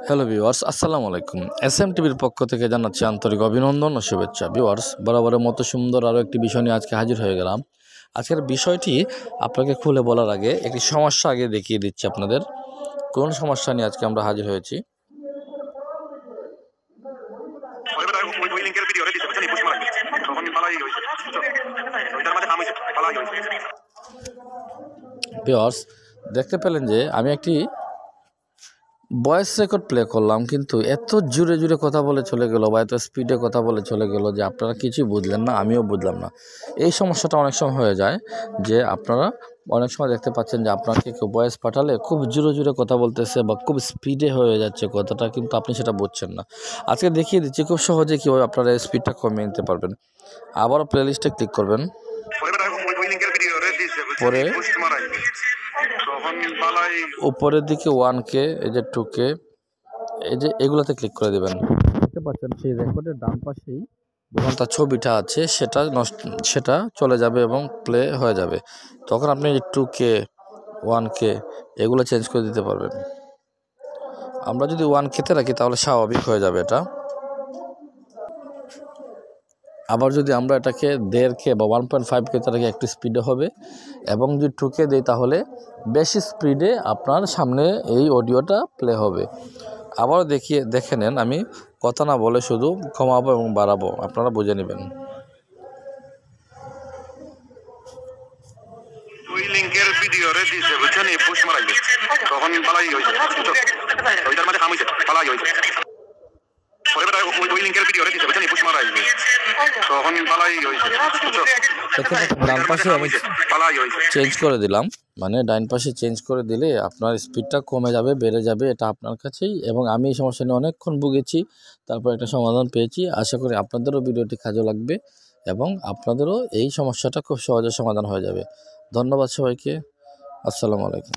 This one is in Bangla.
হ্যালো ভিউয়ার্স, আসসালামু আলাইকুম। এসএম টিভির পক্ষ থেকে জানাচ্ছি আন্তরিক অভিনন্দন ও শুভেচ্ছা। ভিউয়ার্স, বরাবরের মতো সুন্দর আরও একটি বিষয় নিয়ে আজকে হাজির হয়ে গেলাম। আজকের বিষয়টি আপনাকে খুলে বলার আগে একটি সমস্যা আগে দেখিয়ে দিচ্ছি আপনাদের। কোন সমস্যা নিয়ে আজকে আমরা হাজির হয়েছি। ভিউয়ার্স, দেখতে পেলেন যে আমি একটি ভয়েস রেকর্ড প্লে করলাম, কিন্তু এত জোরে জোরে কথা বলে চলে গেল বা এত স্পিডে কথা বলে চলে গেল যে আপনারা কিছুই বুঝলেন না, আমিও বুঝলাম না। এই সমস্যাটা অনেক সময় হয়ে যায় যে আপনারা অনেক সময় দেখতে পাচ্ছেন যে আপনাকে কেউ ভয়েস পাঠালে খুব জোরে জোরে কথা বলতেছে বা খুব স্পিডে হয়ে যাচ্ছে কথাটা, কিন্তু আপনি সেটা বুঝছেন না। আজকে দেখিয়ে দিচ্ছি খুব সহজে কীভাবে আপনারা স্পিডটা কমিয়ে নিতে পারবেন। আবারও প্লেলিস্টে ক্লিক করবেন, পরে উপরের দিকে 1K, এই যে 2K, এই যে এগুলোতে ক্লিক করে দেবেন। দেখতে পাচ্ছেন সেই রেকর্ডের ডান পাশেই যখন তার ছবিটা আছে সেটা চলে যাবে এবং প্লে হয়ে যাবে। তখন আপনি 2K 1K এগুলো চেঞ্জ করে দিতে পারবেন। আমরা যদি 1K-তে রাখি তাহলে স্বাভাবিক হয়ে যাবে এটা। আবার যদি আমরা এটাকে 1.5K বা 1.5K-তে রাখি একটু স্পিডে হবে, এবং যদি 2K দিই তাহলে বেশি স্পিডে আপনার সামনে এই অডিওটা প্লে হবে। আবারও দেখে নেন, আমি কথা না বলে শুধু কমাবো এবং বাড়াবো, আপনারা বুঝে নেবেন। ওই লিংকের ভিডিও রে দিছে বুঝছেন, এই পুশ মারাইবে তখন পালাই হইছে, ওইটার মধ্যে খাম হইছে, পালাই হইছে। পরে বেটা ওই লিংকের ভিডিও রে দিছে বুঝছেন, এই পুশ মারাইবে তখন পালাই হইছে। ডান পাশে আমি চেঞ্জ করে দিলাম, মানে ডাইন পাশে চেঞ্জ করে দিলে আপনার স্পিডটা কমে যাবে, বেড়ে যাবে, এটা আপনার কাছেই। এবং আমি এই সমস্যা নিয়ে অনেকক্ষণ ভুগেছি, তারপর একটা সমাধান পেয়েছি। আশা করি আপনাদেরও ভিডিওটি কাজে লাগবে এবং আপনাদেরও এই সমস্যাটা খুব সহজে সমাধান হয়ে যাবে। ধন্যবাদ সবাইকে। আসসালামু আলাইকুম।